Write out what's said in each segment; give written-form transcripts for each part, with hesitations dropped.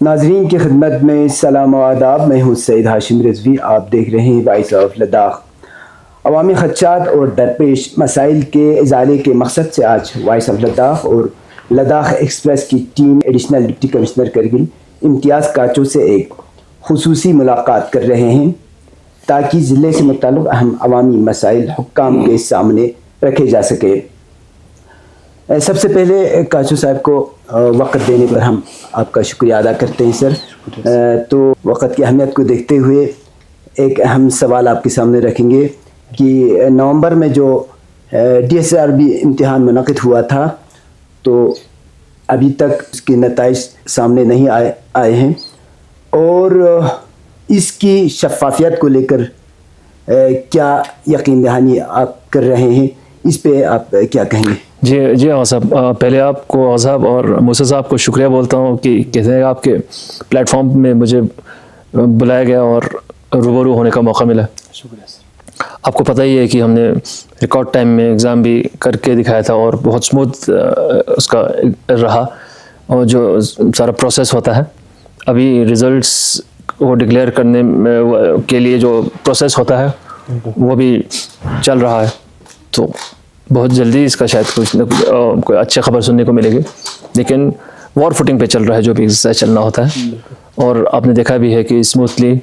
नाजरीन की खिदमत में सलाम व आदाब। मैं हूँ सईद हाशिम रिजवी। आप देख रहे हैं वॉइस ऑफ लद्दाख। अवामी खदशात और दरपेश मसाइल के इजाले के मकसद से आज वॉइस ऑफ लद्दाख और लद्दाख एक्सप्रेस की team additional deputy commissioner Kargil Imtiaz Kacho से एक खुसूसी मुलाकात कर रहे हैं ताकि ज़िले से मुताल्लिक़ अहम अवामी मसाइल हुक्काम के सामने रखे जा सके। सबसे पहले काचो साहब को वक़्त देने पर हम आपका शुक्रिया अदा करते हैं सर। तो वक़्त की अहमियत को देखते हुए एक अहम सवाल आपके सामने रखेंगे कि नवंबर में जो DSRB इम्तिहान मुनक़िद हुआ था तो अभी तक उसके नताइज सामने नहीं आए हैं और इसकी शफ़ाफ़ियत को लेकर क्या यकीन दहानी आप कर रहे हैं, इस पे आप क्या कहेंगे? जी हाँ साहब, पहले आपको साहब और मूसा साहब को शुक्रिया बोलता हूँ कि कहते हैं आपके प्लेटफॉर्म में मुझे बुलाया गया और रूबरू होने का मौका मिला। शुक्रिया सर। आपको पता ही है कि हमने रिकॉर्ड टाइम में एग्ज़ाम भी करके दिखाया था और बहुत स्मूथ उसका रहा और जो सारा प्रोसेस होता है अभी रिज़ल्ट्स वो डिक्लेयर करने के लिए जो प्रोसेस होता है वो भी चल रहा है, तो बहुत जल्दी इसका शायद कोई अच्छी खबर सुनने को मिलेगी। लेकिन वॉर फुटिंग पे चल रहा है जो भी एक्सरसाइज चलना होता है और आपने देखा भी है कि स्मूथली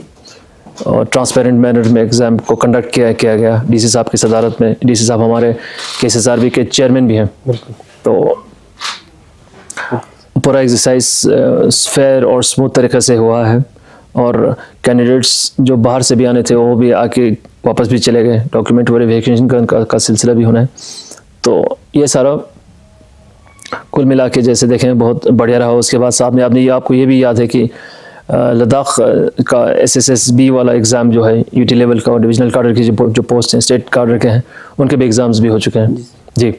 और ट्रांसपेरेंट मैनर में एग्ज़ाम को कंडक्ट किया गया DC साहब की सदारत में। DC साहब हमारे KSSRB के चेयरमैन भी हैं, तो पूरा एक्सरसाइज फेयर और स्मूथ तरीके से हुआ है और कैंडिडेट्स जो बाहर से भी आने थे वो भी आके वापस भी चले गए। डॉक्यूमेंट वेरिफिकेशन का सिलसिला भी होना है, तो ये सारा कुल मिला के जैसे देखें बहुत बढ़िया रहा। उसके बाद साहब ने आपको ये भी याद है कि लद्दाख का SSSB वाला एग्ज़ाम जो है UT लेवल का और डिविजनल कार्डर की जो पोस्ट हैं स्टेट कार्डर के हैं उनके भी एग्ज़ाम्स भी हो चुके हैं जी।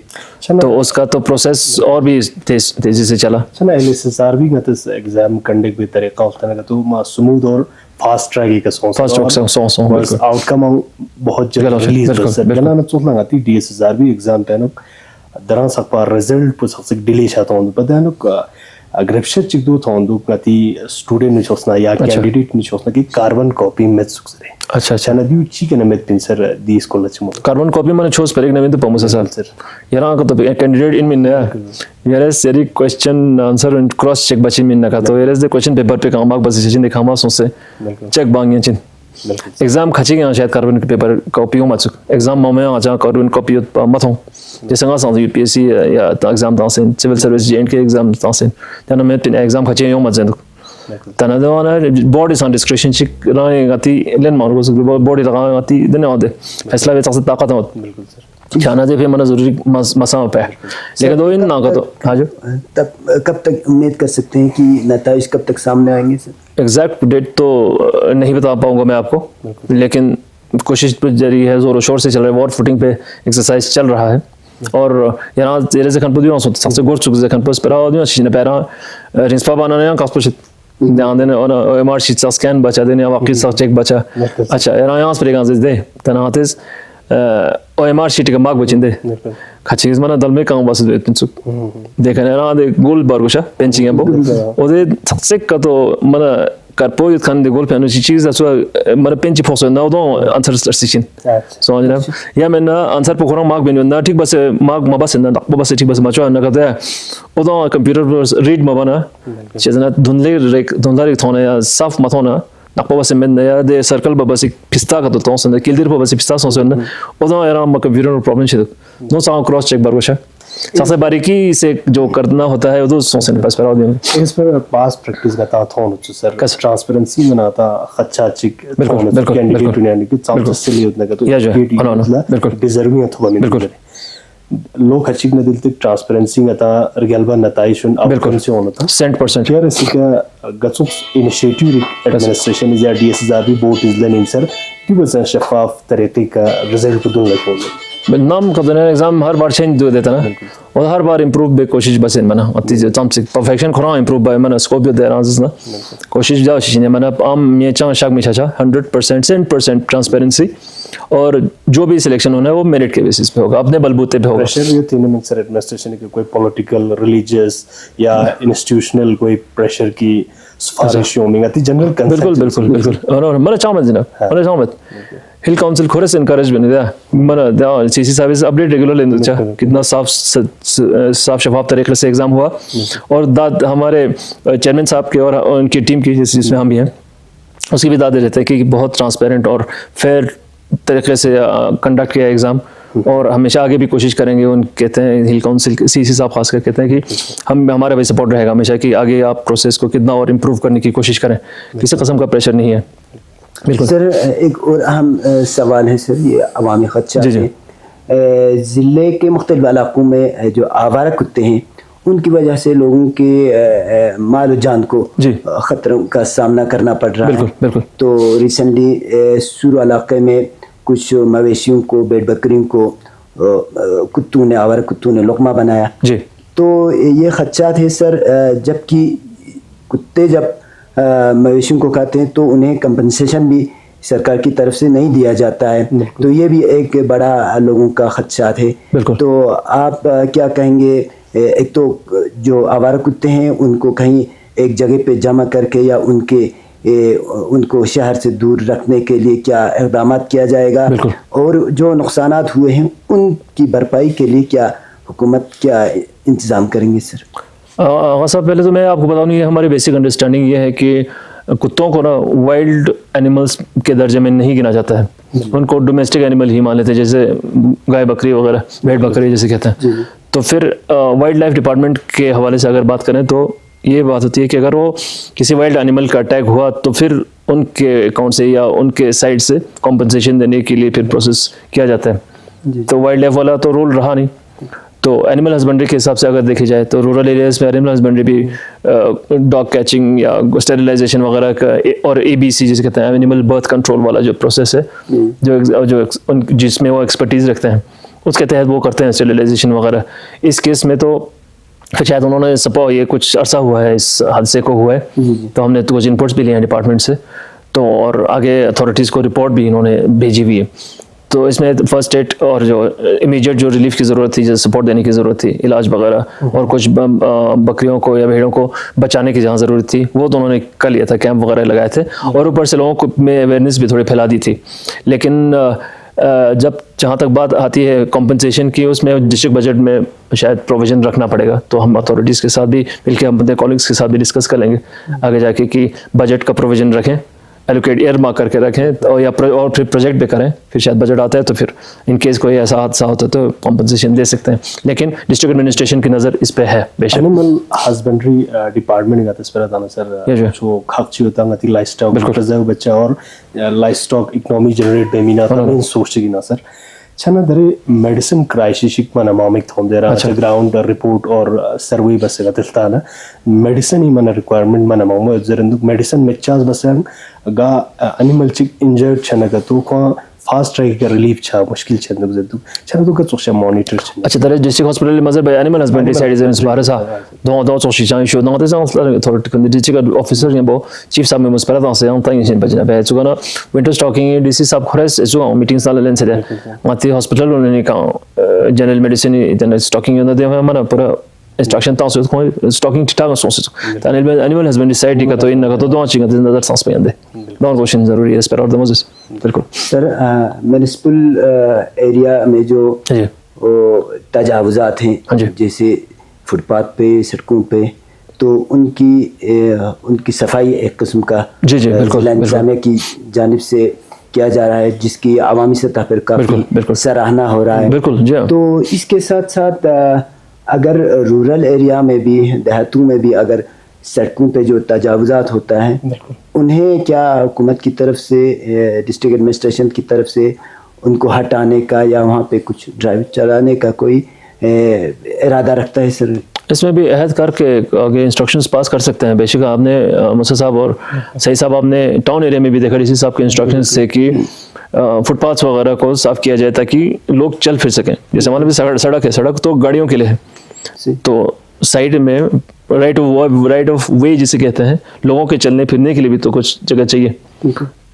तो उसका तो प्रोसेस और भी तेज़ी से चला। SSRB का तो एग्ज़ाम कंडक्ट भी तरीका होता है तो स्मूथ और फास्ट ट्रैक का सोच आउटकम बहुत जल्दी रिलीज बना चोटला आती DSRB एग्ज़ाम पे नो दरान सकपा रिजल्ट पुस सक डिले शाता हूं पता है नो अग्रेप्शन चिक दो थांदु गति स्टूडेंट निचोसना या कैंडिडेट निचोसना की कार्बन कॉपी में सुक्सरे अच्छा ना भी ची के नमेत पिंसर दी स्कूल चमो कार्बन कॉपी माने छोस पर एक नमेत तो पमुसा सर यारा का तो कैंडिडेट इन मिन यारे सेरी question answer and cross check बची मिन का तो यारे द क्वेश्चन पेपर पे काम बाग बस चिन दिखामा सोसे चेक बांग चिन एग्जाम खची गया शायद कार्बन पेपर कॉपी हो मचुक एग्जाम में आजा कार्बन कॉपी मथों जैसे nga sang UPSC या एग्जाम तासेन सिविल सर्विस JNK के एग्जाम तासेन तना में तीन एग्जाम खचे यो मजन तना दवाना बोर्ड इज ऑन डिस्क्रिप्शन चिक राय गति लेन मार को बोर्ड लगा गति देने आदे फैसला वे ताकत ताकत हो बिल्कुल सर जाना जे फिर मना जरूरी मसा पे लेकिन दो इन ना का तो हां तब कब तक उम्मीद कर सकते हैं कि नताइज कब तक सामने आएंगे सर? एग्जैक्ट डेट तो नहीं बता पाऊंगा मैं आपको, लेकिन कोशिश जारी है, जोर शोर से चल रहा है, वॉर फुटिंग पे एक्सरसाइज चल रहा है और यहाँ तेरे से खनपुर दिया सबसे गोर चुक से खनपुर पर आ दिया चीज़ ने पैरा रिंस्पा बनाने यहाँ कास्पुर ध्यान देने और MR शीट सा स्कैन बचा देने वाकई सा चेक बचा अच्छा यहाँ पर एक आंसर दे तनातेस MR शीट का मार्क बचिंदे खचीज मना दल में काम बस देखने ना दे गोल बारगुशा पेंचिंग है वो दे सबसे का तो मना करपो ये खान दे गोल पे अनुची चीज़ ऐसा मना पेंची फोकस ना उधो आंसर स्टेशन समझ रहे हैं या मैंने आंसर पर कोरोना मार्क बनी ना ठीक बस मार्क मबास ना बस ठीक बस मचो ना करते हैं उधो कंप्यूटर पर रीड मबाना चीज़ ना धुंधले थोने या साफ मथोना नक्पा बस में नया दे सर्कल बस पिस्ता का तो तोंसन किल्दर पर बस पिस्ता सोसन उधो यार हम कंप्यूटर प्रॉब्लम चाहिए नो साउंड क्रॉस चेक बारगोशा सबसे बारीकी से जो करना होता है वो सोचने पास पर आदमी इस पर पास प्रैक्टिस का था थोन सर ट्रांसपेरेंसी बनाता अच्छा चिक कैंडिडेट ने कि चांसेस से लिए उतना का तो बिल्कुल डिजर्विंग अथवा में लोग अच्छी न दिल तक ट्रांसपेरेंसी का था रिगलबा नताइशन आउटकम से होना था 100% यार इसी का गसुक इनिशिएटिव एडमिनिस्ट्रेशन या DSRB board is learning sir कि बस शफाफ तरीके का रिजल्ट को दूंगा को नाम का देना एग्जाम हर बार चेंज दे देता ना और हर बार इंप्रूव बे कोशिश बस इन मना अति चांस परफेक्शन खरा इंप्रूव बाय मना स्कोप दे रहा ना कोशिश जाओ शिने मना आम ये चांस शाक में छाछा 100% ट्रांसपेरेंसी और जो भी सिलेक्शन होना है वो मेरिट के बेसिस पे होगा, अपने बलबूते पे होगा। प्रेशर ये तीनों में सर एडमिनिस्ट्रेशन के कोई पॉलिटिकल, रिलीजियस या इंस्टीट्यूशनल कोई प्रेशर की सिफारिशों में आती जनरल बिल्कुल बिल्कुल बिल्कुल और मला चामत जनाब मला चामत हिल काउंसिल खोरस इनकरेज बने दा मला दा सीसी सर्विस अपडेट रेगुलर लेने चा कितना साफ शफाफ तरीके से एग्जाम हुआ और दाद हमारे चेयरमैन साहब के और उनकी टीम की जिसमें हम भी हैं उसकी भी दाद देते हैं कि बहुत ट्रांसपेरेंट और फेयर तरीके से कंडक्ट किया एग्ज़ाम और हमेशा आगे भी कोशिश करेंगे। उन कहते हैं हिल काउंसिल सीसी साहब खासकर कहते हैं कि हम हमारा भी सपोर्ट रहेगा हमेशा कि आगे आप प्रोसेस को कितना और इम्प्रूव करने की कोशिश करें, किसी किस्म का प्रेशर नहीं है। बिल्कुल सर, एक और अहम सवाल है सर, ये अवामी खदशात हैं ज़िले के मुख्तलिफ इलाकों में जो आवारा कुत्ते हैं उनकी वजह से लोगों के माल और जान को ख़तरों का सामना करना पड़ रहा है। बिल्कुल। तो रिसेंटली सुरु इलाके में कुछ मवेशियों को, भेड़ बकरियों को कुत्तों ने, आवारा कुत्तों ने लुक़मा बनाया जी। तो ये खदशात है सर, जबकि कुत्ते जब मवेशियों को खाते हैं तो उन्हें कंपनसेशन भी सरकार की तरफ से नहीं दिया जाता है, तो ये भी एक बड़ा लोगों का खदशात है। तो आप क्या कहेंगे, एक तो जो आवारा कुत्ते हैं उनको कहीं एक जगह पे जमा करके या उनको शहर से दूर रखने के लिए क्या इक़दाम किया जाएगा, और जो नुकसानात हुए हैं उनकी भरपाई के लिए क्या हुकूमत क्या इंतज़ाम करेंगे सर? साहब पहले तो मैं आपको बताऊँ, ये हमारी बेसिक अंडरस्टैंडिंग ये है कि कुत्तों को ना वाइल्ड एनिमल्स के दर्जे में नहीं गिना जाता है, उनको डोमेस्टिक एनिमल ही मान लेते हैं, जैसे गाय बकरी वगैरह, भेड़ बकरी जैसे कहते हैं। तो फिर वाइल्ड लाइफ डिपार्टमेंट के हवाले से अगर बात करें तो ये बात होती है कि अगर वो किसी वाइल्ड एनिमल का अटैक हुआ तो फिर उनके अकाउंट से या उनके साइड से कॉम्पनसेशन देने के लिए फिर प्रोसेस किया जाता है। तो वाइल्ड लाइफ वाला तो रोल रहा नहीं। तो एनिमल हस्बेंड्री के हिसाब से अगर देखी जाए तो रूरल एरियाज़ में एनिमल हस्बेंड्री भी डॉग कैचिंग या स्टेरिलाइजेशन वगैरह का और ABC जिसे कहते हैं एनिमल बर्थ कंट्रोल वाला जो प्रोसेस है जो जिसमें वो एक्सपर्टीज़ रखते हैं उसके तहत वो करते हैं स्टेरिलाइजेशन वगैरह। इस केस में तो फिर शायद उन्होंने सपो ये कुछ अरसा हुआ है इस हादसे को हुआ है, तो हमने कुछ इनपुट्स भी लिए हैं डिपार्टमेंट से, तो और आगे अथॉरिटीज़ को रिपोर्ट भी इन्होंने भेजी हुई है। तो इसमें फर्स्ट एड और जो इमीडिएट जो रिलीफ की ज़रूरत थी, जो सपोर्ट देने की ज़रूरत थी, इलाज वगैरह, और कुछ बकरियों को या भेड़ों को बचाने की जहाँ ज़रूरत थी वो तो उन्होंने कर लिया था, कैंप वगैरह लगाए थे और ऊपर से लोगों को में अवेयरनेस भी थोड़ी फैला दी थी। लेकिन जब जहाँ तक बात आती है कॉम्पनसेशन की, उसमें डिस्ट्रिक्ट बजट में शायद प्रोविज़न रखना पड़ेगा, तो हम अथॉरिटीज़ के साथ भी मिलकर हम अपने कॉलीग्स के साथ भी डिस्कस कर लेंगे आगे जाके कि बजट का प्रोविज़न रखें, एलोकेट एयर मार्क करके रखें और या और फिर प्रोजेक्ट पे करें। फिर शायद बजट आता है तो फिर इन केस कोई ऐसा हादसा होता है तो कॉम्पनसेशन दे सकते हैं, लेकिन डिस्ट्रिक्ट एडमिनिस्ट्रेशन की नज़र इस पे है। बेशक एनिमल हस्बेंड्री डिपार्टमेंट का तस्वीर था ना सर, जो खाची होता है लाइफ स्टॉक प्रिजर्व बच्चा और life stock economy generate Bemina था सोचेगी ना सर छना दरे मेडिसिन क्राइसिस मन मामिक थोम दे रहा ग्राउंड रिपोर्ट और सर्वे बस गतिलता ना मेडिसिन ही मन रिक्वायरमेंट मन मामो जरंदु मेडिसिन मेचास बसंग गा एनिमल चिक इंजर्ड छना का तो को फास्ट ट्रैक का रिलीफ छा मुश्किल छंद जदु छना तो का सोशा मॉनिटर छन अच्छा दरे डिस्ट्रिक्ट हॉस्पिटल मजर बाय एनिमल हस्बेंड्री साइड इज बारे सा दो सोशी चां शो दो तेसा अथॉरिटी का डिस्ट्रिक्ट ऑफिसर ये बो चीफ साहब में मुस्परा दां से अंता इन बजना बे चुगना विंटर स्टॉकिंग डीसी साहब खरस जो मीटिंग साल लेन से माती हॉस्पिटल ने का जनरल मेडिसिन इतने स्टॉकिंग न दे मन पूरा इंस्ट्रक्शन तां को स्टॉकिंग टिटा का सोच तो एनिमल हस्बेंड्री साइड का तो इन का तो दो चिंग नजर सांस पे अंदे नॉन क्वेश्चन जरूरी है इस पर और दमोजिस बिल्कुल सर। म्युनिसिपल एरिया में जो तजावुजात हैं जैसे फुटपाथ पे, सड़कों पे, तो उनकी सफाई एक किस्म का इंतजामिया की जानिब से किया जा रहा है, जिसकी आवामी सतह पर काफ़ी सराहना हो रहा है। तो इसके साथ साथ अगर रूरल एरिया में भी, देहातों में भी अगर सड़कों पे जो तजावुजात होता है उन्हें क्या हुकूमत की तरफ से, डिस्ट्रिक्ट एडमिनिस्ट्रेशन की तरफ से उनको हटाने का या वहाँ पे कुछ ड्राइव चलाने का कोई इरादा रखता है सर? इसमें भी अहद करके आगे इंस्ट्रक्शंस पास कर सकते हैं। बेशक आपने मुसा साहब और सही साहब आपने टाउन एरिया में भी देखा इसी साहब के इंस्ट्रक्शंस से कि फुटपाथ वगैरह को साफ़ किया जाए ताकि लोग चल फिर सकें। जैसे हमारे भी सड़क है, सड़क तो गाड़ियों के लिए है, तो साइड में राइट ऑफ वे जिसे कहते हैं, लोगों के चलने फिरने के लिए भी तो कुछ जगह चाहिए।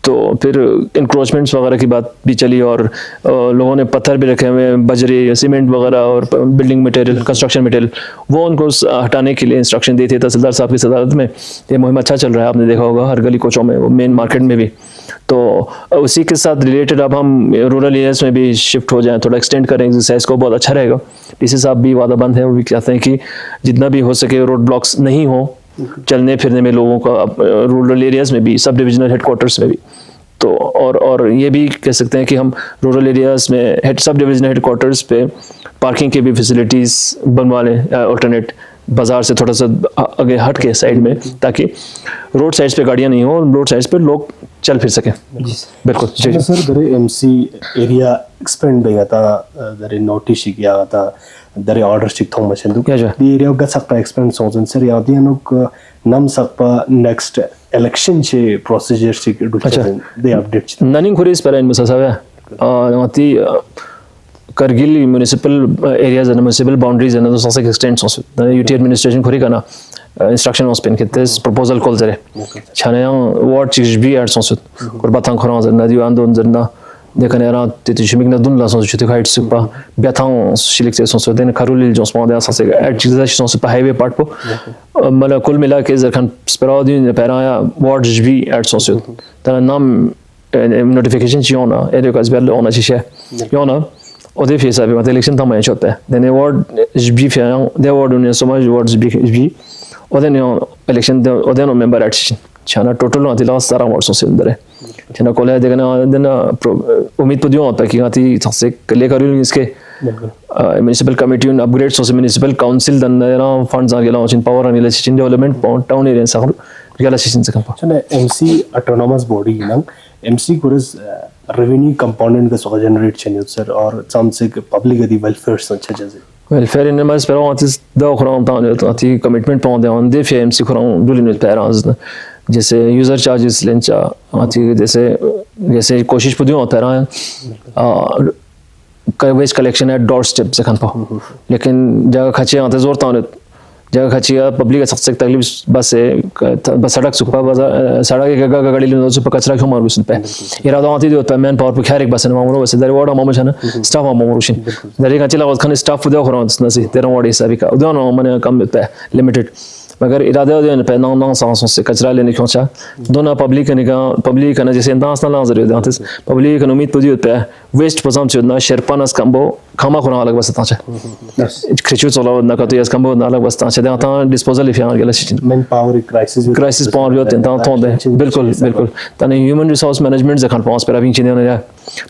तो फिर इंक्रोचमेंट्स वगैरह की बात भी चली और लोगों ने पत्थर भी रखे हुए, बजरी, सीमेंट वगैरह और बिल्डिंग मटेरियल, कंस्ट्रक्शन मटेरियल, वो उनको हटाने के लिए इंस्ट्रक्शन दी थी तहसीलदार साहब की सदारत में। ये मुहिम अच्छा चल रहा है, आपने देखा होगा हर गली कोचों में, वो मेन मार्केट में भी। तो उसी के साथ रिलेटेड अब हम रूरल एरियाज़ में भी शिफ्ट हो जाएं, थोड़ा एक्सटेंड करें एक्सरसाइज को, बहुत अच्छा रहेगा। डीसी साहब भी वादाबंद है, वो भी कहते हैं कि जितना भी हो सके रोड ब्लॉक्स नहीं हो, चलने फिरने में लोगों का रूरल एरियाज़ में भी, सब डिविजनल हेडक्वार्टर्स में भी। तो और ये भी कह सकते हैं कि हम रूरल एरियाज़ में सब डिविजनल हेडक्वार्टर्स पे पार्किंग की भी फैसिलिटीज़ बनवा लें, अल्टरनेट बाज़ार से थोड़ा सा आगे हट के साइड में, ताकि रोड साइड्स पे गाड़ियाँ नहीं हो, रोड साइड्स पे लोग चल फिर सकें। बिल्कुल सर दरे एमसी एरिया एक्सपेंड बेगा दरे नोटिस किया था, दरे ऑर्डर चिक थों मशीन दु दी एरिया का सकता एक्सपेंड सोचन सर या दी अनुक नम सकपा नेक्स्ट इलेक्शन चे प्रोसीजर चिक डुचन दे अपडेट ननिंग खुरीस पर इन मसासावे आती Kargil municipal areas and municipal boundaries and those also extends also the UT administration khori kana instruction was pen kites proposal call zare chana ward chbi ads also korba thang khora zar na di andon zar na dekane ara tete chimik na dun la so chute height supa biathang shilik se so den karul jons mo da sa ad chizza so supa highway part po mala kul mila ke zar khan speradi ne paraya ward chbi ads also ta nam notification chiona ere ka zbel ona chishe yona och det finns att election tar man köpte den är ward SB för det var den som är ward SB och den election och den member election chana total att det sara ward som syndare chana kolla det kan den उम्मीद पदियों होता है कि आती सबसे कले करूँ इसके municipal committee उन अपग्रेड सोसे म्युनिसिपल काउंसिल दन ना फंड्स आ गया चिन पावर आणि लेचिन डेवलपमेंट टाउन एरिया सगळं गेला सिस्टम से कंपा चने एमसी ऑटोनोमस बॉडी नंग एमसी कोरस रेवेन्यू कंपोनेंट का सो जनरेट चने सर और सामसे पब्लिक दी वेलफेयर संच जैसे वेलफेयर इन मस पर आतिस दा खराम टाउन आती कमिटमेंट पाउंड ऑन दे फे एमसी खराम दुलिन पेरांस जैसे यूजर चार्जेस लेंचा आती जैसे कोशिश पदियों होता है waste collection at doorstep से खनपा लेकिन जगह खर्चे आते जोर ताउन जगह खर्चिया पब्लिक सक्सेस तकलीफ बस बस सड़क सुपा सड़क के गाड़ी लेने सुपा कचरा क्यों मारू सुन पे इरादा आती दो मैन पावर पे खैर एक बस मामूलो बस दर वार्ड मामू छन स्टाफ मामू शिन दर का चला खन स्टाफ दो खरो नसी तेरा वार्ड हिसाब का दोनों मन कम पे लिमिटेड मगर इरादा दे पे नॉन सांसों से कचरा लेने क्यों चा दोनों पब्लिक ने जैसे इंटरनेशनल ना जरूर दांत पब्लिक ने उम्मीद पदी पे वेस्ट पसम चुना शेरपानस कंबो खामा खुना अलग बस ताचे खिचु चलो ना का तो यस कंबो ना अलग बस ताचे दांत डिस्पोजल इफ यार गेला सिचन मैन पावर क्राइसिस पावर यो तें तो दे बिल्कुल तने ह्यूमन रिसोर्स मैनेजमेंट जखन पास पर अभी चिने ने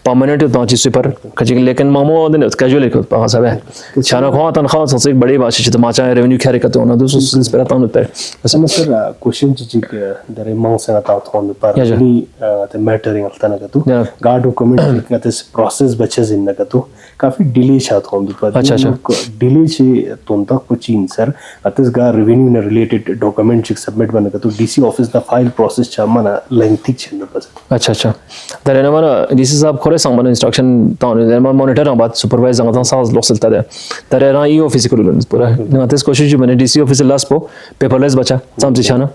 परमानेंट तो चीज पर खची लेकिन मामो दिन कैजुअल को पास है छाना खवा तनखा सबसे बड़ी बात है माचा रेवेन्यू खैर का तो ना दूसरा पर तान होता है असम सर क्वेश्चन जी दरे मांग से आता थोन पर नी ते मैटरिंग अलतना का तो गार्ड डॉक्यूमेंट का ते प्रोसेस बचे जिन का तो काफी डिले छात होम पर अच्छा डिले छे तोंता कोचिन सर अतस गा रेवेन्यू ने रिलेटेड डॉक्यूमेंट चिक सबमिट बन का तो डीसी ऑफिस ना फाइल प्रोसेस छ मना लेंथी छन बस अच्छा दरे ना मना डीसी साहब खोरे संग इंस्ट्रक्शन तान दरे मॉनिटर बात सुपरवाइजर का साज लोसलता दरे ना ई ऑफिस को पूरा ना तेस कोशिश बने डीसी ऑफिस लास्ट पो पेपरलेस बचा सामसे छाना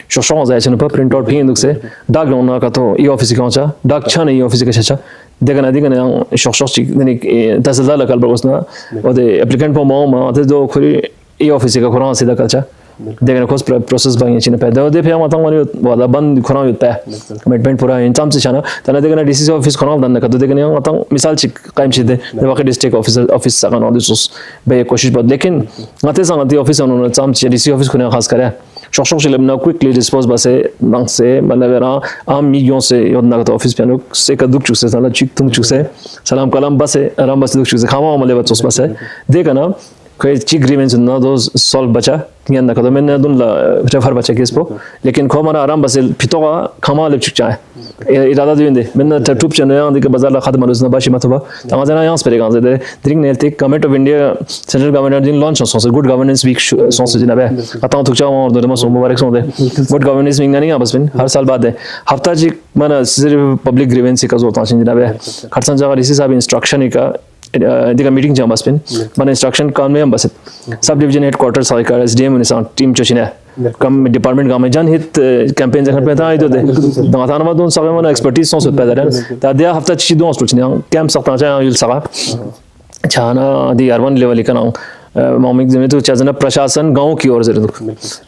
शोशों जाए छन पर प्रिंट आउट फिंग से डाक लोना का तो ई ऑफिस का चा डाक छन ई ऑफिस का छा देखना शोशों ची ने तहसीलदार लकल बरसना और एप्लीकेंट पो मा ते दो खुरी ई ऑफिस का खुरा सीधा कचा देखना कोस प्रोसेस बांगे छिन पे दो दे पे माता वाली वाला बंद खुरा होता है कमिटमेंट पूरा इन टर्म्स से छना तना देखना डीसी ऑफिस खुरा दन का तो देखना माता मिसाल ची कायम छिदे वाके डिस्ट्रिक्ट ऑफिस सगन और दिस बे कोशिश बद लेकिन माते संग दी ऑफिस उन्होंने टर्म ची डीसी ऑफिस खुना खास करे शोशों से लेना क्विकली डिस्पोज बसे नंग से मतलब आम मिलियन से योजना का ऑफिस पे नो से का दुख चुसे साला चिक तुम चुसे सलाम कलम बसे आराम बस दुख चुसे खामा मले बस बसे देखना कोई चिक ग्रीवेंस ना दो सॉल्व बचा यान ना कदम मैंने दुन रेफर बचा केस पो लेकिन खो मना आराम बस फितोगा खामा ले चुक चाहे इरादा दिंदे मैंने टूब चैनल दिके बाजार ला खत्म मरुज ना बाशी मतबा तमाजना यहां स्पेरे गांजे दे द्रिंग नेल्ते government of India central government दिन लॉन्च सो गुड गवर्नेंस वीक सो से जनाबे आता तुक चाव और दरमा सो मुबारक सो दे गुड गवर्नेंस वीक नहीं बस बिन हर साल बाद है हफ्ता जी माना सिर्फ पब्लिक ग्रीवेंस का जोता जनाबे खरसन जगह इसी साहब इंस्ट्रक्शन का दिगा मीटिंग जम बस पिन मन इंस्ट्रक्शन काम में हम बस सब डिवीजन हेडक्वार्टर साइकर एसडीएम ने टीम चोचिना कम डिपार्टमेंट का में जन हित कैंपेन जखन पे था इदो दे दंगातान मा दोन सगळे मन एक्सपर्टीज सोस पैदा रे ता दिया हफ्ता ची दोन स्टुचने कैंप सकता चा युल सगा छाना दी अर्बन लेवल का मॉमिक जमे तो चजना प्रशासन गांव की ओर से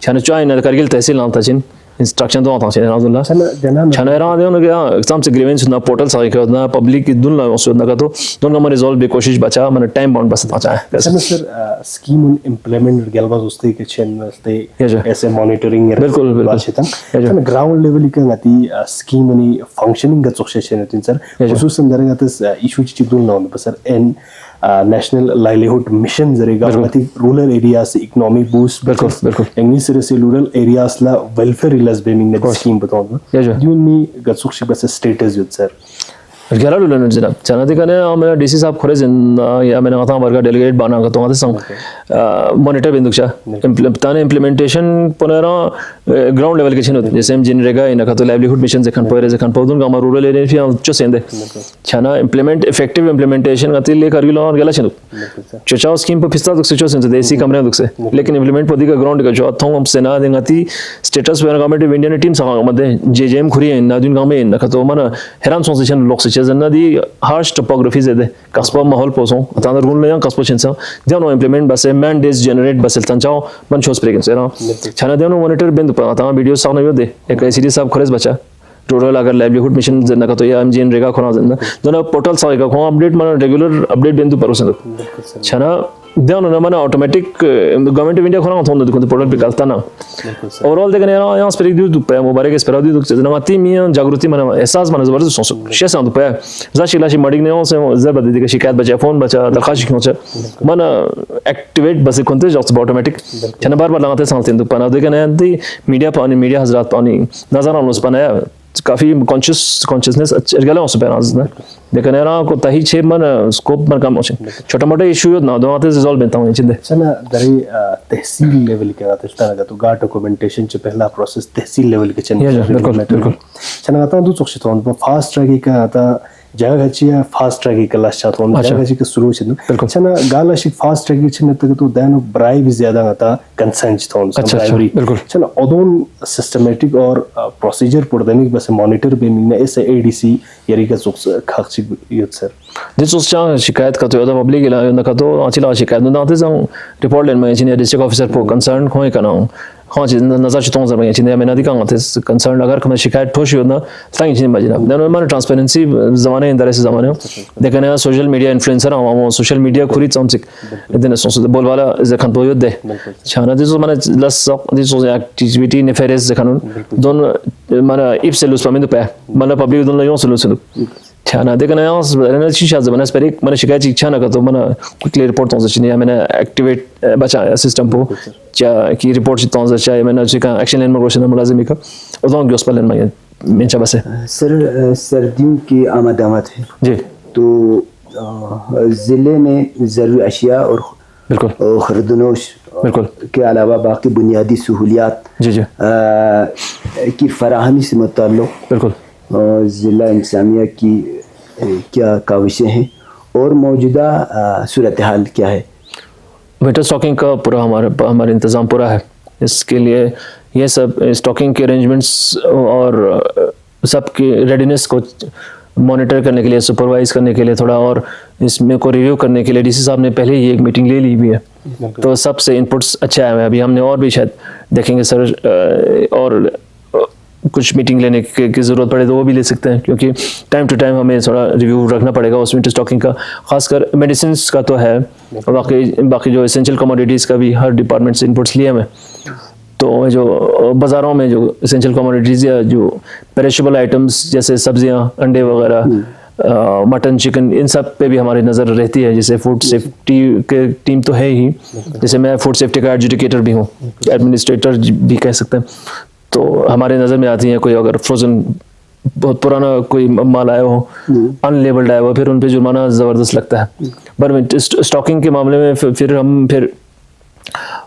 छाना चाय न करगिल तहसील नाम था चिन इंस्ट्रक्शन तो आता है अब्दुल्ला छाना रा दे उन गया एग्जाम से ग्रीवेंस ना पोर्टल साइ के ना पब्लिक की दुन ला सो ना तो दोन का रिजॉल्व भी कोशिश बचा मन टाइम बाउंड बस बचा है सर स्कीम उन इंप्लीमेंट गेलबा उस्ते के चेन मस्ते ऐसे मॉनिटरिंग बिल्कुल बिल्कुल ग्राउंड लेवल के गति स्कीम नि फंक्शनिंग का चोक्सेशन है सर खुसूसन दरगत इशू ची दुन ला सर एन नेशनल लाइवलीहुड मिशन जरेगा गति रूरल एरिया से इकोनॉमी बूस्ट बिल्कुल इंग्लिश से रूरल एरियाज ला वेलफेयर रिलस बेमिंग ने स्कीम बताऊंगा यूनी गसुक्षी बस स्टेटस युत सर गेला लुलन जनाब चनादि कने हम डीसी साहब खरे जिन या मैंने कहा वर्गा डेलीगेट बाना का तो आते संग मॉनिटर बिंदुक्षा ताने इंप्लीमेंटेशन पुनरा ग्राउंड लेवल के छिन जैसे हम जिनरेगा इनका तो लाइवलीहुड मिशन जखन परे जखन पौदुन गामा रूरल एरिया फि चो सेंदे छना इंप्लीमेंट इफेक्टिव इंप्लीमेंटेशन गति ले करगिलो और गेला छिन चचाओ स्कीम पे फिस्ता दुख चो सेंदे देसी कमरे दुख से लेकिन इंप्लीमेंट पदी का ग्राउंड का जो थोंग हम सेना देंगति स्टेटस वे गवर्नमेंट ऑफ इंडिया ने टीम संग मदे जेजेएम खुरी नादुन गामे इनका तो मन हैरान सोसेशन लोक से जन्ना दी हार्श टोपोग्राफी जेदे कस्बा माहौल पोसो अतांदर गुन ले कस्बा छिनसा देनो इंप्लीमेंट बसे मैन डेज जनरेट बसे तंचाओ मन छोस प्रेगन से ना छना देनो मॉनिटर बिंदु पर अता वीडियो सामने यो दे एक एसीडी साहब खरेज बचा रूरल अगर लाइवलीहुड मिशन जना का तो या एमजीएन रेगा खोना जना दोना पोर्टल साइका खो अपडेट मन रेगुलर अपडेट बिंदु पर उसे छना देनो न मन ऑटोमेटिक गवर्नमेंट ऑफ इंडिया खोना थोन दु पोर्टल पे गलता ना ओवरऑल देखने यहाँ स्पेरिक दु पे मुबारक स्पेरा दु जना माती मियां जागृति मन एहसास मन जबरदस्त सोसो शेसा दु पे जाशिला शी मडिंग ने से जबरदस्त दी शिकायत बचा फोन बचा दरखास्त क्यों छ मन एक्टिवेट बस कोनते जॉब्स ऑटोमेटिक छना बार लगाते सालते दु पना देखने दी मीडिया हजरात पानी नजर आने उस पना काफी कॉन्शियसनेस गला उस पे ना लेकिन यार को तही छे मन स्कोप मन कम हो छोटा मोटा इशू ना दो आते रिजॉल्व बनता हूं चिंदे चना दरी तहसील लेवल के आते तना तो गा डॉक्यूमेंटेशन च पहला प्रोसेस तहसील लेवल के चन बिल्कुल चना आता दु चोक्सी तो फास्ट ट्रैक का आता जगह छिया फास्ट ट्रैक के लास्ट चात होन जगह के शुरू छिन चना गाला शिक फास्ट ट्रैक छिन तो दानो ब्राइब ज्यादा आता कंसेंट थोन ब्राइबरी चना ओदोन सिस्टमैटिक और प्रोसीजर पुरदनिक बस मॉनिटर बेमिंग ने ऐसे एडीसी यरी का चोक्स खाक्षी युत सर दिस उस चा शिकायत का तो यादा पब्लिक इला न का तो आचिला शिकायत न आते जंग रिपोर्ट लेन में इंजीनियर डिस्ट्रिक्ट ऑफिसर को कंसर्न खोय कना हाँ जी नजर चितों जब ये चिंता मैंने दिखा आते कंसर्न अगर कम शिकायत ठोश हो ना ताकि चिंता बजना देनो मन ट्रांसपेरेंसी जमाने इंदर से जमाने देखने ना सोशल मीडिया इन्फ्लुएंसर हम सोशल मीडिया खुरी चमचिक इतने सोच बोल वाला जखन तो युद्ध छाना दिसो माने लस दिसो एक्टिविटी नेफेरेस जखन दोन माने इफ से लुस पमिंद पे माने पब्लिक दोन यो से लुस छाना देखने ना ना शीशा जमाने स्पेरिक माने शिकायत इच्छा ना का तो माने क्विकली रिपोर्ट तो जचने मैंने एक्टिवेट बचा सिस्टम को क्या की रिपोर्ट चितों जचा मैंने चिका एक्शन लेन मगोशन मुलाजिम का उदों गयोस पलन में मिंचा बसे सर सर्दियों की आमद है जी तो ज़िले में ज़रूरी अशिया और बिल्कुल खरदनोश बिल्कुल के अलावा बाकी बुनियादी सहूलियात जी की फराहमी से मुताल्लिक़ बिल्कुल ज़िला इंतज़ामिया की क्या काविशें हैं और मौजूदा सूरत हाल क्या है। विंटर स्टॉकिंग का पूरा हमारे इंतज़ाम पूरा है। इसके लिए ये सब स्टॉकिंग के अरेंजमेंट्स और सबकी रेडीनेस को मॉनिटर करने के लिए, सुपरवाइज करने के लिए, थोड़ा और इसमें को रिव्यू करने के लिए डीसी साहब ने पहले ही एक मीटिंग ले ली भी है। तो सबसे इनपुट्स अच्छा आए हैं। अभी हमने और भी शायद देखेंगे सर, और कुछ मीटिंग लेने की ज़रूरत पड़े तो वो भी ले सकते हैं, क्योंकि टाइम टू टाइम हमें थोड़ा रिव्यू रखना पड़ेगा उस विंटर स्टॉकिंग का। खासकर मेडिसिन का तो है, बाकी जो एसेंशियल कमोडिटीज़ का भी हर डिपार्टमेंट से इनपुट्स लिए हमें। तो जो बाज़ारों में जो एसेंशियल कमोडिटीज़ या जो पेरिशेबल आइटम्स जैसे सब्जियां, अंडे वगैरह, मटन, चिकन, इन सब पे भी हमारी नज़र रहती है। जैसे फूड सेफ्टी के टीम तो है ही, जैसे मैं फूड सेफ्टी का एडजुडिकेटर भी हूँ, एडमिनिस्ट्रेटर भी कह सकते हैं। तो हमारे नज़र में आती है कोई अगर फ्रोज़न बहुत पुराना कोई माल आया हो, अनलेबल्ड आया हो, फिर उन पे जुर्माना ज़बरदस्त लगता है। पर स्टॉकिंग के मामले में फिर हम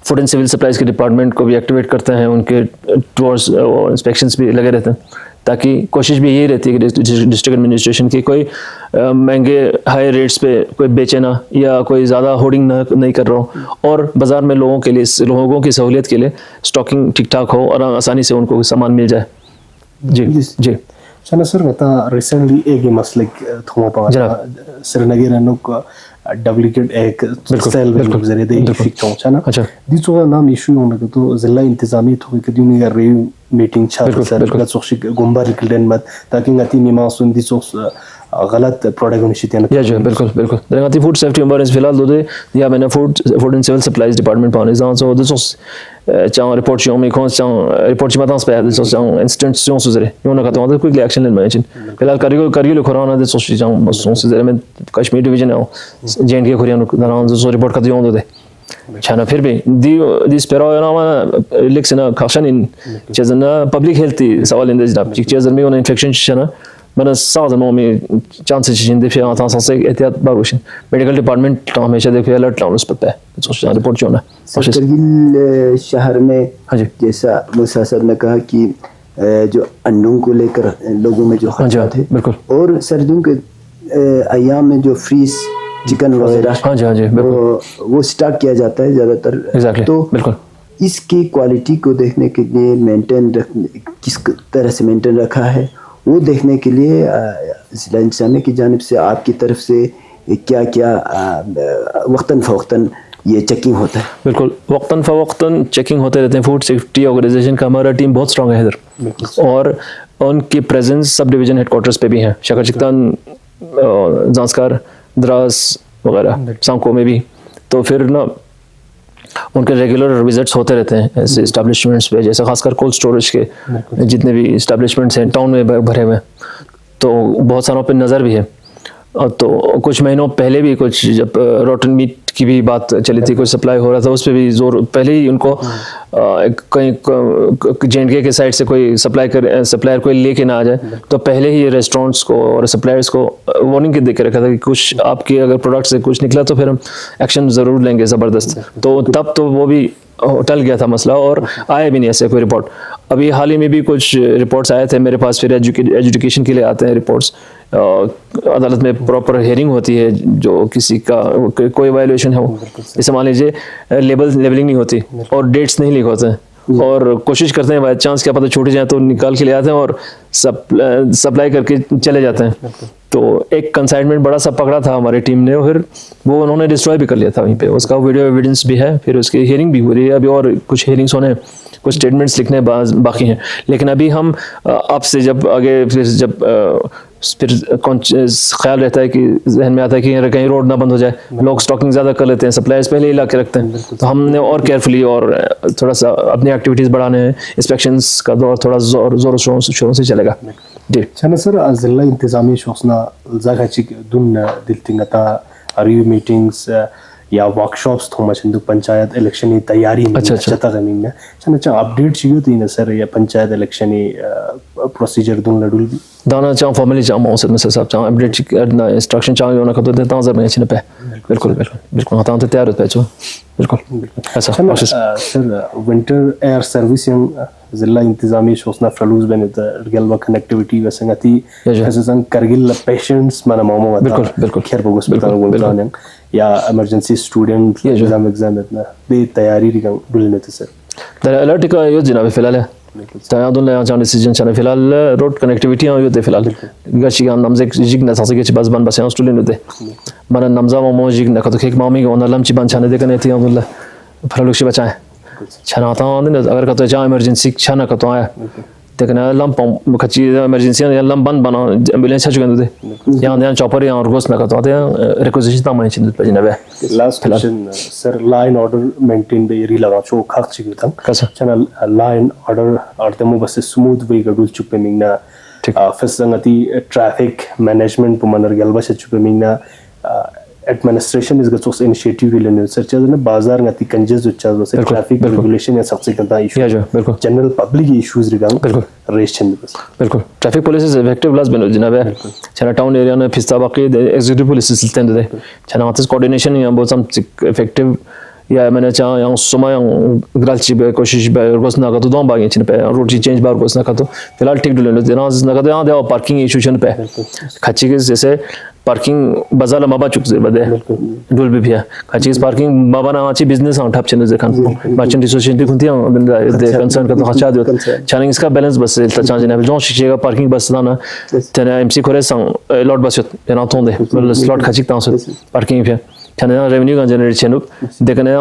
फूड एंड सिविल सप्लाईज के डिपार्टमेंट को भी एक्टिवेट करते हैं, उनके टूर्स इंस्पेक्शंस भी लगे रहते हैं। ताकि कोशिश भी यही रहती है कि डिस्ट्रिक्ट एडमिनिस्ट्रेशन की कोई महंगे हाई रेट्स पे कोई बेचे ना, या कोई ज़्यादा होर्डिंग नहीं कर रहा हो, और बाज़ार में लोगों की सहूलियत के लिए स्टॉकिंग ठीक ठाक हो और आसानी से उनको सामान मिल जाए। जी जी चना सर गता रिसेंटली एक मसलक थोमा पा श्रीनगर नुक डुप्लीकेट एक सेल बिल्कुल जरिए दे फिक्चों चना अच्छा दिसो नाम इशू होने तो जिला इंतजामी थोड़ी कदी नहीं कर रही मीटिंग चालू सर का सोची गुंबा रिकल्डन मत ताकि गति निमा सुन दिसो गलत प्रोडक्ट निश्चित या जो बिल्कुल बिल्कुल दरंगाती फूड सेफ्टी एम्बरेंस फिलहाल दो दे या मैंने food and civil supplies department पाने जान सो दिसो चां रिपोर्ट में कौन चां रिपोर्ट में तांस पे दिसो चां इंस्टेंट सुजरे यो ना कहता हूं क्विकली एक्शन लेन मैंने फिलहाल करियो कोरोना दिसो चां सुजरे में कश्मीर डिवीजन है जेएंड के कोरिया ना सो रिपोर्ट का दियो दे छाना फिर भी दी स्पेरो ना लिक्सना खाशन इन चेजना पब्लिक हेल्थ सवाल इन दिस चिक चेजर में इन्फेक्शन छना मैंने साथ में चांसेस जिंदे फिर आता से एहतियात बागोशन मेडिकल डिपार्टमेंट तो हमेशा देखिए अलर्ट लाउन उस पर सोचना रिपोर्ट जो ना करगिल शहर में जैसा मूसा साहब ने कहा कि जो अंडों को लेकर लोगों में जो खर्चा थे बिल्कुल, और सर्दियों के अयाम में जो फ्रीज चिकन वगैरह वो स्टॉक किया जाता है ज़्यादातर, तो बिल्कुल इसकी क्वालिटी को देखने के लिए किस तरह से मेंटेन रखा है वो देखने के लिए ज़िला इंतज़ामिया की जानिब से आपकी तरफ से क्या क्या वक्तन फ़वक्तन ये चेकिंग होता है? बिल्कुल वक्तन फ़वक्तन चेकिंग होते रहते हैं। फूड सेफ्टी ऑर्गेनाइजेशन का हमारा टीम बहुत स्ट्रॉन्ग है इधर, और उनकी प्रेजेंस सब डिवीज़न हेडक्वार्टर्स पे भी हैं, शकर चिकतान, जांस्कार, द्रास वगैरह, सांको में भी। तो फिर ना उनके रेगुलर विजिट्स होते रहते हैं ऐसे इस्टेब्लिशमेंट्स पे, जैसे खासकर कोल्ड स्टोरेज के जितने भी इस्टेब्लिशमेंट्स हैं टाउन में भरे हुए, तो बहुत सारों पे नज़र भी है। और तो कुछ महीनों पहले भी कुछ जब रोटन मीट की भी बात चली थी, कुछ सप्लाई हो रहा था, उस पर भी जोर पहले ही उनको कहीं J&K के साइड से कोई सप्लायर कोई लेके ना आ जाए, तो पहले ही रेस्टोरेंट्स को और सप्लायर्स को वार्निंग दे के रखा था कि कुछ आपके अगर प्रोडक्ट से कुछ निकला तो फिर हम एक्शन ज़रूर लेंगे ज़बरदस्त। तो तब तो वो भी टल गया था मसला, और आया भी नहीं ऐसे कोई रिपोर्ट। अभी हाल ही में भी कुछ रिपोर्ट्स आए थे मेरे पास, फिर एजुकेशन के लिए आते हैं रिपोर्ट्स, अदालत में प्रॉपर हियरिंग होती है, जो किसी का कोई वायलेशन है, जैसे मान लीजिए लेबलिंग नहीं होती और डेट्स नहीं लिखे होते हैं, और कोशिश करते हैं बाई चांस क्या पता छूट जाए तो निकाल के ले आते हैं और सप्लाई करके चले जाते हैं। तो एक कंसाइनमेंट बड़ा सा पकड़ा था हमारी टीम ने, फिर वो उन्होंने डिस्ट्रॉय भी कर लिया था वहीं पे, उसका वीडियो एविडेंस भी है। फिर उसकी हियरिंग भी हो रही है अभी, और कुछ हियरिंग्स होने, कुछ स्टेटमेंट्स लिखने बाकी हैं। लेकिन अभी हम आपसे जब आगे फिर ख्याल रहता है कि जहन में आता है कि कहीं रोड ना बंद हो जाए, लोग स्टॉकिंग ज़्यादा कर लेते हैं, सप्लायर्स पहले ही ला के रखते हैं, तो हमने और केयरफुली और थोड़ा सा अपनी एक्टिविटीज़ बढ़ाने हैं। इंस्पेक्शंस का दौर थोड़ा जोर शोरों से चलेगा जी। छाना सर ज़िला इंतज़ामी शोसना ज़ागाचिक दुन दिलतिंगता रिव्यू मीटिंग्स या वर्कशॉप्स थोमा चंदू पंचायत इलेक्शन की तैयारी में चता ज़मीन में छाना अपडेट चाहिए थी ना सर, या पंचायत इलेक्शन प्रोसीजर दुन लडुल दाना चाह फॉर्मली चाह मौसद में साहब चाह अपडेट करना इंस्ट्रक्शन चाह योना का तो देता हूं जब मैं इन्हें पे बिल्कुल बिल्कुल बिल्कुल हां तो तैयार होता है जो बिल्कुल ऐसा सर विंटर एयर सर्विस ज़िला इंतज़ामी शोसना फ्लूज बने तो गलवा कनेक्टिविटी वसंगति ऐसे संग करगिल पेशेंट्स माना मामा बिल्कुल बिल्कुल खैर बोगस बिल्कुल या इमरजेंसी स्टूडेंट एग्जाम इतना दे तैयारी रिगंग बुलने थे सर तर अलर्ट का यो जनाब फिलहाल है तयार दोन ले डिसीजन चले फिलहाल रोड कनेक्टिविटी यो ते फिलहाल गशी गान नमजे जिग न सासे के बस बन बस स्टूडेंट होते माना नमजा मो जिग न कतो खेक मामी को नलम ची बन छाने दे कने थी अब्दुल्ला फलुक से बचाए छना ता अगर कतो जा इमरजेंसी छना कतो आया देखना लम पम खची इमरजेंसी या लम बन बना एम्बुलेंस छ गंदे या चॉपर या और गोस न कतो आते रिक्वेजिशन ता माने छिंद पे जनाबे last question sir line order maintain the एरी लगा छो खाक छि गतम कसा चैनल लाइन ऑर्डर आर्तमो बस स्मूथ वे गडुल चुपे मिंगना फसंगति ट्रैफिक मैनेजमेंट पुमनर गलबा से चुपे मिंगना एडमिनिस्ट्रेशन इस गसोस इनिशिएटिव लेने सर्च ने बाजार गति कंजेस उच्चार से ट्रैफिक रेगुलेशन या सबसे कंता इशू बिल्कुल जनरल पब्लिक इश्यूज रिगांग बिल्कुल रेस चंद बस बिल्कुल traffic police is effective last बनो जनाब है चना टाउन एरिया में फिस्ता बाकी एग्जीक्यूटिव पुलिस सिस्टम दे चना आतिस कोऑर्डिनेशन या बहुत सम इफेक्टिव या मैंने चाह yang suma yang gralchi be कोशिश be gos na ka to don ba ngin chin pe road change bar gos na ka to फिलहाल ठीक डुले लो देना ना का यहाँ देवा पार्किंग इशू चन पे खच्ची के जैसे पार्किंग बाजार माबा चुक से बदे डुल भी है खच्ची के पार्किंग बाबा ना आची बिजनेस आउट ठप चने जखन मर्चेंट एसोसिएशन खुंती है दे कंसर्न का तो खचा दो चैलेंज इसका बैलेंस बस ता चांज ने जो शिकेगा पार्किंग बस ना तेने एमसी कोरे संग लॉट बस ना तोंदे मतलब स्लॉट खच्ची ता पार्किंग पे चने रेवेन्यू का जनरेट चेनु देखने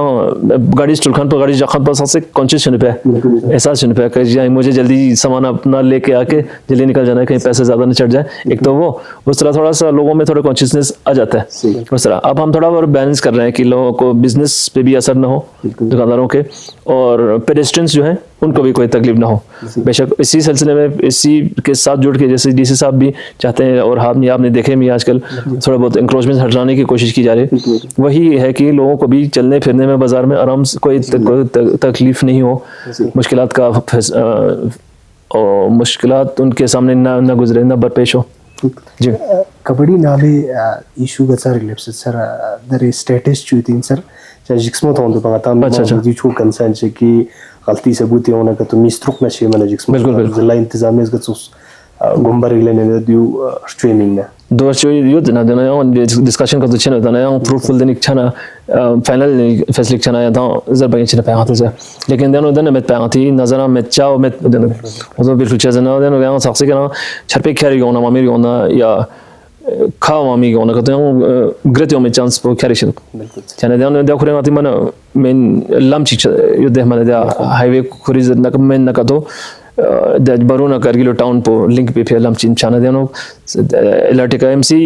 गाड़ी स्टॉल खान पर गाड़ी जखन पर सबसे कॉन्शियस चने पे ऐसा चने पे कि मुझे जल्दी सामान अपना लेके आके जल्दी निकल जाना है कहीं पैसे ज्यादा नहीं चढ़ जाए एक तो वो उस तरह थोड़ा सा लोगों में थोड़ा कॉन्शियसनेस आ जाता है उस तरह अब हम थोड़ा और बैलेंस कर रहे हैं कि लोगों को बिजनेस पे भी असर ना हो दुकानदारों के और पेडेस्ट्रियंस जो हैं उनको भी कोई तकलीफ ना हो बेशक इसी सिलसिले में इसी के साथ जुड़ के जैसे डीसी साहब भी चाहते हैं और आपने देखे भी आजकल थोड़ा बहुत इंक्रोचमेंट हटाने की कोशिश की जा रही है वही है कि लोगों को भी चलने फिरने में बाजार में आराम से कोई तकलीफ नहीं हो मुश्किलात का और मुश्किलात उनके सामने ना गुजरे ना बरपेश हो जी कबड्डी नाले इशू का सर रिलेप्स सर दर स्टेटस चुतीन सर जिक्समो तो होंगे बात हम जी छू कंसर्न है कि गलती से बुती होना का तो मिस्ट्रुक ना चाहिए मैंने जिक्समो बिल्कुल जिला इंतजाम इसका तो गुम्बर इलेने ने दियो स्ट्रीमिंग ने दो चीज़ यो ना देना याँ डिस्कशन का तो चैनल था ना याँ फ्रूटफुल देने की चना फाइनल फैसले की चना या था ज़रूर चना पे आते हैं लेकिन देनो देने में पे आती नज़र में चाव में देनो वो तो बिल्कुल चीज़ ना देनो याँ साक्ष्य के ना छरपे खेरी होना मामी होना या खाओ मामी होना का तो याँ ग्रेटियों में चांस पर खेरी शुरू चने देनो देखो रे आती मना मेन लम्ची यो देख मना दिया हाईवे खुरीज न कम मेन न का तो बरूना करगिलो टाउन पो लिंक पे फेलम चिन छाना देनो इलाटिका एमसी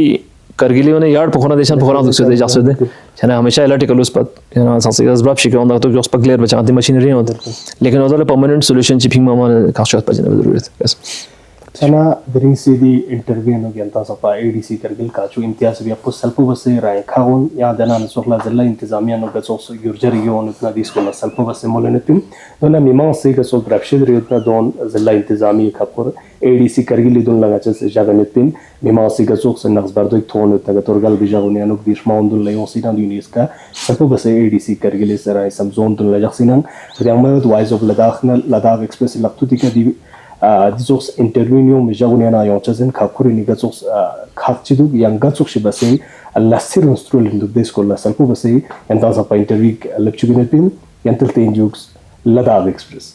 करगिलियो ने यार्ड पोखना देशन पोखना दुसरे दे जासो दे छना हमेशा इलाटिकल उस पर ना सासे गस ब्राप शिके होंदा तो जोस पर क्लियर बचाती मशीनरी होता लेकिन उधर परमानेंट सॉल्यूशन चिपिंग मामा काशत पर जने जरूरत है चना बिरिंग सीधी इंटरव्यू नो गंता सपा एडीसी करगिल काचू इम्तियाज भी आपको सल्पो बसे राय खाउन या दना नसोखला जिला इंतजामिया नो गसोस युर्जर योन उतना दिसको सल्पो बसे मोलने पिम दोना मिमा से गसो ब्रपशिद रियतना दोन जिला इंतजामी खपर एडीसी करगिल दोन लगा चस जागने पिम मिमा से गसो से नक्स बर्दो थोन उतना तोरगल बिजागने अनु दिशमाउन दोन लयो सिना यूनिस का सल्पो बसे एडीसी करगिल से राय सब जोन दोन लजसिना रियांगमत वाइज ऑफ लद्दाख एक्सप्रेस लक्तुति का दी दिसोस इंटरव्यू में जागने ना यों चेजन खाकुरी निगसोस खाचिदु यांगसोस शिबसे लसिर इंस्ट्रुल इंदु देश को लसल्पो बसे यंता सपा इंटरव्यू लक्चुगिने पिम यंतल तेंजुक्स लद्दाख एक्सप्रेस